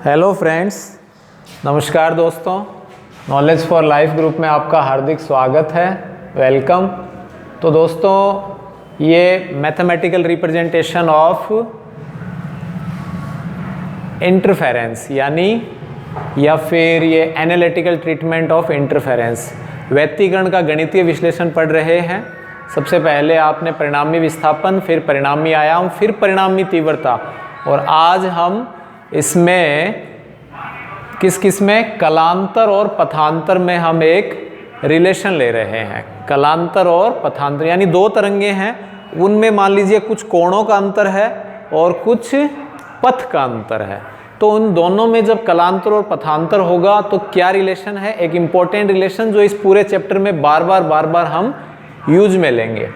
Hello friends, नमस्कार दोस्तों। Knowledge for life group में आपका हार्दिक स्वागत है, वेलकम। तो दोस्तों, ये मैथमेटिकल रिप्रेजेंटेशन ऑफ इंटरफेरेंस या फिर ये एनालिटिकल ट्रीटमेंट ऑफ इंटरफेरेंस, व्यतिकरण का गणितीय विश्लेषण पढ़ रहे हैं। सबसे पहले आपने परिणामी विस्थापन, फिर परिणामी आयाम, फिर परिणामी तीव्रता, और आज हम इसमें किस में कलांतर और पथांतर में हम एक रिलेशन ले रहे हैं। कलांतर और पथांतर यानी दो तरंगे हैं, उनमें मान लीजिए कुछ कोणों का अंतर है और कुछ पथ का अंतर है। तो उन दोनों में जब कलांतर और पथांतर होगा तो क्या रिलेशन है, एक इम्पॉर्टेंट रिलेशन जो इस पूरे चैप्टर में बार बार हम यूज में लेंगे।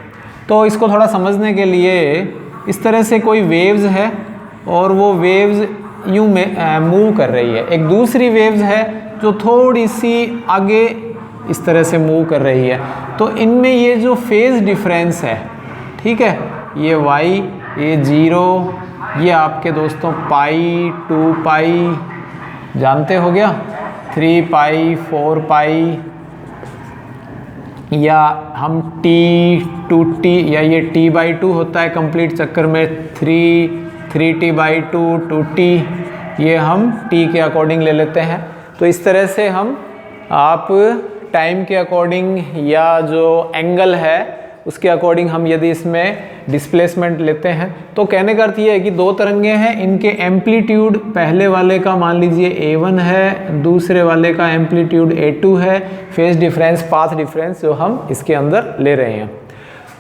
तो इसको थोड़ा समझने के लिए इस तरह से कोई वेव्स है और वो वेव्स यूं में मूव कर रही है। एक दूसरी वेव्स है जो थोड़ी सी आगे इस तरह से मूव कर रही है। तो इनमें ये जो फेज डिफरेंस है, ठीक है, ये y, ये 0, ये आपके दोस्तों पाई, 2 पाई जानते हो गया, 3 पाई, 4 पाई, या हम t, 2t, या ये t/2 होता है कंप्लीट चक्कर में, 3t/2, 2t, ये हम t के अकॉर्डिंग ले लेते हैं। तो इस तरह से हम आप टाइम के अकॉर्डिंग या जो एंगल है उसके अकॉर्डिंग हम यदि इसमें डिस्प्लेसमेंट लेते हैं, तो कहने का अर्थ ये है कि दो तरंगे हैं, इनके एम्पलीट्यूड पहले वाले का मान लीजिए a1 है, दूसरे वाले का एम्पलीट्यूड a2 है, फेज डिफरेंस, पाथ डिफरेंस जो हम इसके अंदर ले रहे हैं।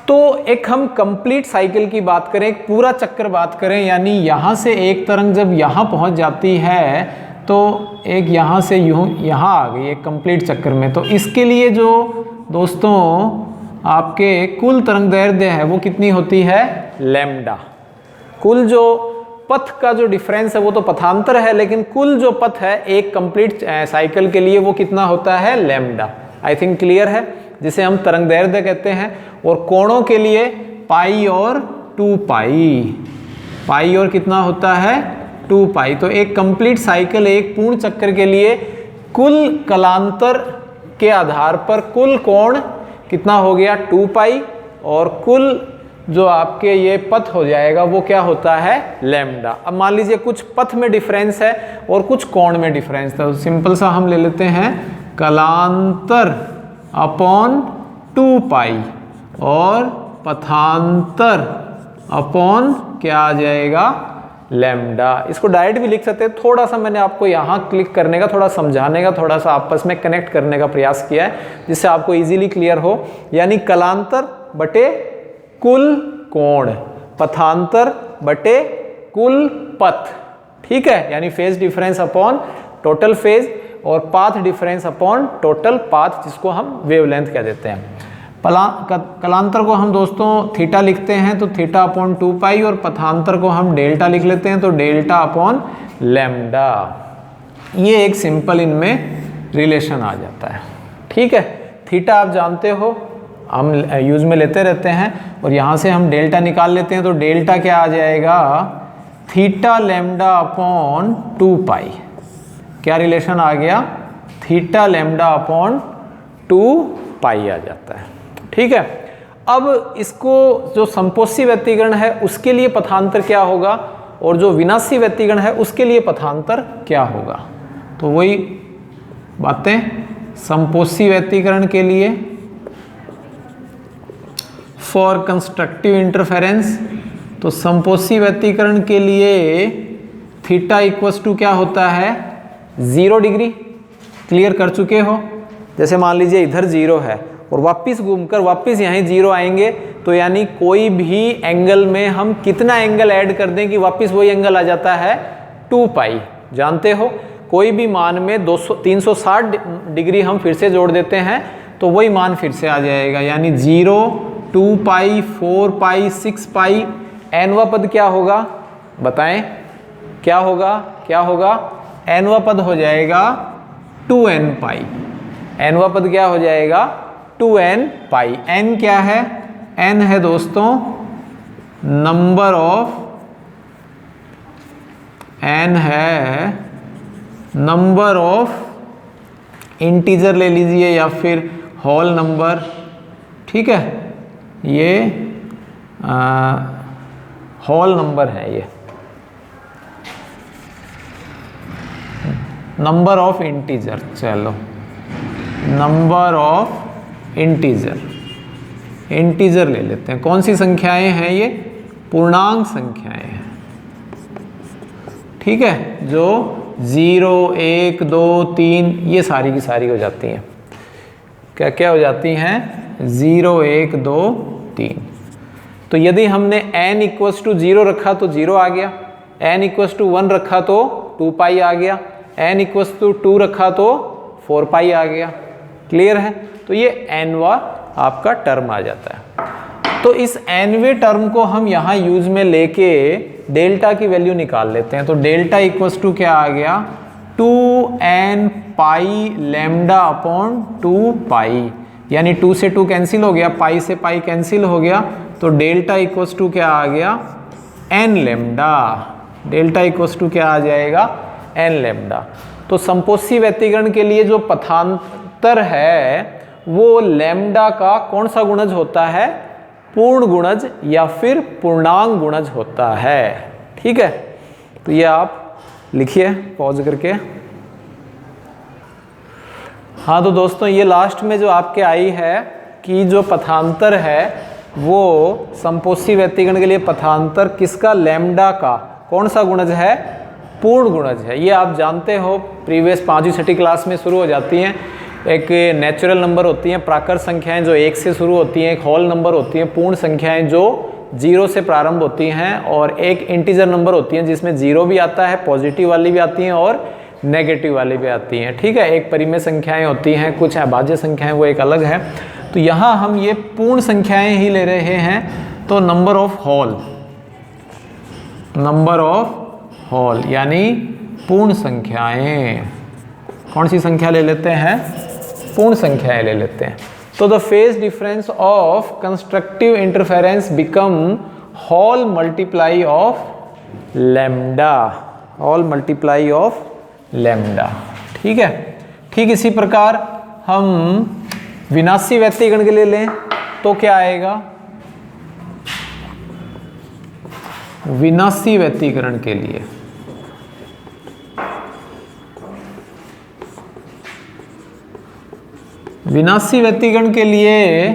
तो एक हम कंप्लीट साइकिल की बात करें, एक पूरा चक्कर बात करें, यानी यहाँ से एक तरंग जब यहाँ पहुँच जाती है तो एक यहाँ से यूँ यहाँ आ गई एक कंप्लीट चक्कर में। तो इसके लिए जो दोस्तों आपके कुल तरंग दैर्ध्य है वो कितनी होती है, लैम्डा। कुल जो पथ का जो डिफरेंस है वो तो पथांतर है, लेकिन कुल जो पथ है एक कंप्लीट साइकिल के लिए वो कितना होता है, लैम्डा। आई थिंक क्लियर है, जिसे हम तरंग दैर्ध्य कहते हैं। और कोणों के लिए पाई और 2 पाई, पाई और कितना होता है, 2 पाई। तो एक कंप्लीट साइकिल, एक पूर्ण चक्कर के लिए कुल कलांतर के आधार पर कुल कोण कितना हो गया, 2 पाई, और कुल जो आपके ये पथ हो जाएगा वो क्या होता है, लैम्डा। अब मान लीजिए कुछ पथ में डिफरेंस है और कुछ कोण में डिफरेंस है, तो सिंपल सा हम ले लेते हैं कलांतर अपॉन 2 पाई और पथांतर अपॉन क्या आ जाएगा, लैम्डा। इसको डायरेक्ट भी लिख सकते हैं, थोड़ा सा मैंने आपको यहाँ क्लिक करने का, थोड़ा समझाने का, थोड़ा सा आपस में कनेक्ट करने का प्रयास किया है जिससे आपको इजीली क्लियर हो। यानी कलांतर बटे कुल कोण, पथांतर बटे कुल पथ, ठीक है, यानी phase difference upon total phase, और path difference upon total path, जिसको हम वेवलेंथ कह देते हैं। कलांतर को हम दोस्तों थीटा लिखते हैं, तो थीटा अपॉन 2 पाई, और पथांतर को हम डेल्टा लिख लेते हैं, तो डेल्टा अपॉन लैम्डा। ये एक सिंपल इनमें रिलेशन आ जाता है, ठीक है। थीटा आप जानते हो, हम यूज में लेते रहते हैं, और यहाँ से हम डेल्टा निकाल लेते हैं, तो डेल्टा क्या आ जाएगा, थीटा लैम्डा अपॉन 2 पाई। क्या रिलेशन आ गया, थीटा लैम्डा अपॉन 2 पाई आ जाता है, ठीक है। अब इसको जो संपोषी व्यतिकरण है उसके लिए पथांतर क्या होगा, और जो विनाशी व्यतिकरण है उसके लिए पथांतर क्या होगा। तो वही बातें, संपोषी व्यतिकरण के लिए फॉर कंस्ट्रक्टिव इंटरफेरेंस, तो संपोषी व्यतिकरण के लिए थीटा इक्वल्स टू क्या होता है, 0 डिग्री। क्लियर कर चुके हो। जैसे मान लीजिए इधर 0 है और वापस घूमकर वापस यहीं 0 आएंगे, तो यानी कोई भी एंगल में हम कितना एंगल ऐड कर दें कि वापस वही एंगल आ जाता है, 2 पाई। जानते हो, कोई भी मान में 360 डिग्री हम फिर से जोड़ देते हैं तो वही मान फिर से आ जाएगा, यानी 0, 2 पाई, 4 पाई, 6 पाई। एनवा पद क्या होगा, बताएं, क्या होगा, क्या होगा, एनवा पद हो जाएगा 2n पाई। एनवा पद क्या हो जाएगा, 2n पाई। n क्या है, n है दोस्तों नंबर ऑफ, n है नंबर ऑफ इंटीजर ले लीजिए या फिर होल नंबर, ठीक है, ये होल नंबर है, ये नंबर ऑफ इंटीजर, चलो नंबर ऑफ इंटीजर, इंटीजर ले लेते हैं। कौन सी संख्याएं हैं ये? पूर्णांक संख्याएं हैं, ठीक है, जो 0, 1, 2, 3 ये सारी की सारी हो जाती हैं। क्या क्या हो जाती हैं? 0, 1, 2, 3। तो यदि हमने n इक्वल्स टू 0 रखा तो 0 आ गया, n इक्वल्स टू 1 रखा तो 2 पाई आ गया, n इक्वल्स टू 2 रखा तो 4 पाई आ गया। क्लियर है? तो ये nवा आपका टर्म आ जाता है। तो इस nवें टर्म को हम यहाँ यूज में लेके डेल्टा की वैल्यू निकाल लेते हैं। तो डेल्टा इक्वल्स टू क्या आ गया? 2n पाई लैम्डा अपॉन 2 पाई, यानी 2 से 2 कैंसिल हो गया, पाई से पाई कैंसिल हो गया, तो डेल्टा इक्वल्स टू क्या आ गया? n lambda. Delta equals to क्या आ जाएगा? n lambda. तो संपोषी व्यतिकरण के लिए जो पथांतर है वो लैम्डा का कौन सा गुणज होता है? पूर्ण गुणज या फिर पूर्णांक गुणज होता है। ठीक है, तो ये आप लिखिए पॉज करके। हाँ तो दोस्तों, ये लास्ट में जो आपके आई है कि जो पथांतर है वो संपोषी व्यतिकरण के लिए पथांतर किसका? लैम्डा का कौन सा गुणज है? पूर्ण गुणज है। ये आप जानते हो, प्रीवियस 5वीं 6ठी क्लास में शुरू हो जाती हैं। एक नेचुरल नंबर होती हैं, प्राकृत संख्याएं जो 1 से शुरू होती हैं, एक होल नंबर होती हैं, पूर्ण संख्याएं जो 0 से प्रारंभ होती हैं, और एक इंटीजर नंबर होती हैं जिसमें 0 भी आता है, पॉजिटिव वाली भी आती हैं और नेगेटिव वाली भी आती हैं। ठीक है, एक परिमेय संख्याएं होती हैं, कुछ अभाज्य संख्याएं, वो एक अलग है। तो यहाँ हम ये पूर्ण संख्याएं ही ले रहे हैं। तो number of whole, number of whole यानी पूर्ण संख्याएं, कौन सी संख्या ले लेते हैं? पूर्ण संख्याएं ले लेते हैं। तो the phase difference of constructive interference become whole multiply of lambda, whole multiply of lambda. ठीक है, ठीक इसी प्रकार हम विनाशी व्यतिकरण के लिए लें तो क्या आएगा? विनाशी व्यतिकरण के लिए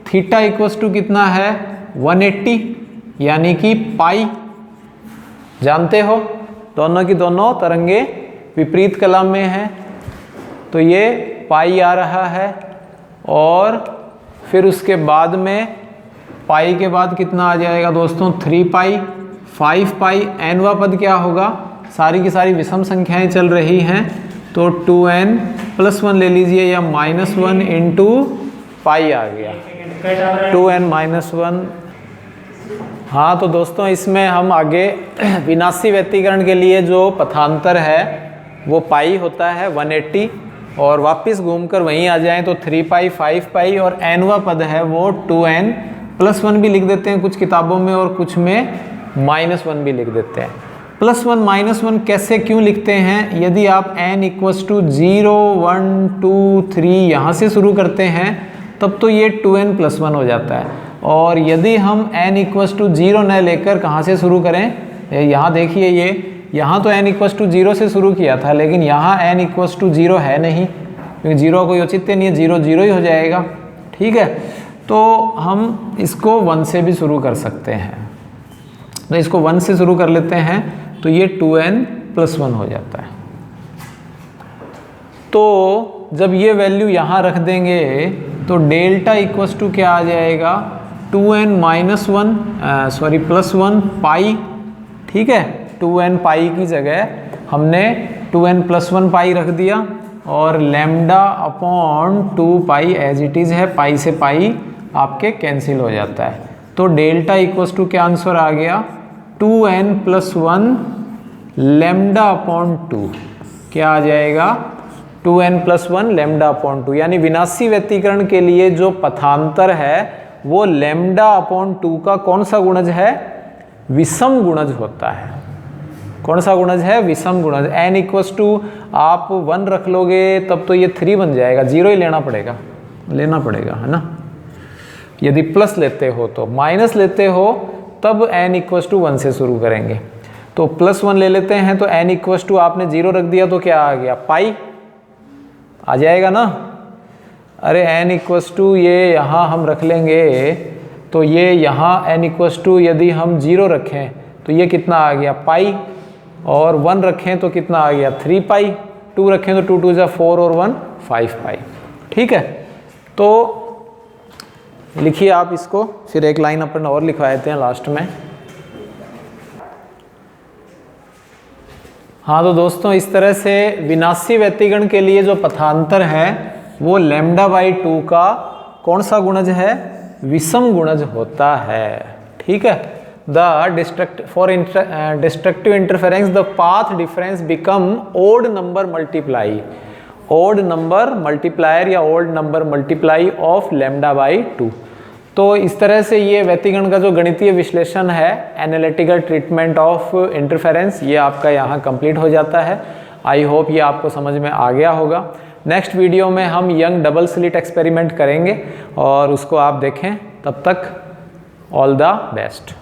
थीटा इक्वल्स टू कितना है? 180, यानी कि पाई। जानते हो दोनों की दोनों तरंगे विपरीत कला में है, तो ये पाई आ रहा है। और फिर उसके बाद में पाई के बाद कितना आ जाएगा दोस्तों? 3 पाई, 5 पाई। nवा पद क्या होगा? सारी की सारी विषम संख्याएं चल रही हैं, तो 2n + 1 ले लीजिए या -1 इंटू पाई आ गया, 2n - 1। हाँ तो दोस्तों, इसमें हम आगे विनाशी व्यतिकरण के लिए जो पथांतर है वो पाई होता है 180, और वापस घूमकर वहीं आ जाएं तो 3 पाई, 5 पाई, और nवा पद है वो 2n + 1 भी लिख देते हैं कुछ किताबों में, और कुछ में -1 भी लिख देते हैं। +1 -1 कैसे क्यों लिखते हैं? यदि आप n इक्वल्स टू 0, 1, 2, 3 यहाँ से शुरू करते हैं तब तो ये 2n + 1 हो जाता है। और यदि हम n इक्वल्स टू 0 न लेकर कहाँ से शुरू करें? यहाँ देखिए, ये यहाँ तो n इक्वल्स टू 0 से शुरू किया था, लेकिन यहाँ n इक्वल्स टू 0 है नहीं, क्योंकि 0 कोई औचित्य नहीं है, 0 0 ही हो जाएगा। ठीक है, तो हम इसको 1 से भी शुरू कर सकते हैं। तो इसको 1 से शुरू कर लेते हैं, तो ये 2n + 1 हो जाता है। तो जब ये वैल्यू यहाँ रख देंगे तो डेल्टा इक्वल्स टू क्या आ जाएगा? 2n +1 पाई। ठीक है, 2n पाई की जगह हमने 2n + 1 पाई रख दिया, और lambda upon 2 pi as it is है, पाई से पाई आपके कैंसिल हो जाता है। तो डेल्टा इक्वल्स टू क्या आंसर आ गया? 2n + 1 lambda upon 2। क्या आ जाएगा? 2n + 1 lambda upon 2। यानी विनाशी व्यतिकरण के लिए जो पथांतर है वो लैम्डा अपॉन 2 का कौन सा गुणज है? विषम गुणज होता है। कौन सा गुणज है? विषम गुणज। n इक्वस टू आप 1 रख लोगे तब तो ये 3 बन जाएगा, 0 ही लेना पड़ेगा है ना। यदि प्लस लेते हो तो, माइनस लेते हो तब n इक्वस टू 1 से शुरू करेंगे। तो +1 ले लेते हैं तो n इक्वस टू आपने 0 रख दिया तो क्या आ गया? पाई आ जाएगा ना। अरे n इक्वस टू ये यहाँ हम रख लेंगे तो ये यहाँ n इक्वस टू यदि हम 0 रखें तो ये कितना आ गया? पाई। और 1 रखें तो कितना आ गया? 3 पाई। 2 रखें तो 2 2 जा 4 और 1 5 पाई। ठीक है, तो लिखिए आप इसको, फिर एक लाइन अपन और लिखवा देते हैं लास्ट में। हाँ तो दोस्तों, इस तरह से विनाशी व्यतिगण के लिए जो पथांतर है वो λ/2 का कौन सा गुणज है? विषम गुणज होता है। ठीक है, for destructive interference the path difference become odd number multiplier या odd number multiply of λ/2। तो इस तरह से ये व्यतिगण का जो गणितीय विश्लेषण है, एनालिटिकल ट्रीटमेंट ऑफ इंटरफेरेंस, ये आपका यहाँ कंप्लीट हो जाता है। आई होप ये आपको समझ में आ गया होगा। नेक्स्ट वीडियो में हम यंग डबल स्लिट एक्सपेरिमेंट करेंगे और उसको आप देखें। तब तक ऑल द बेस्ट।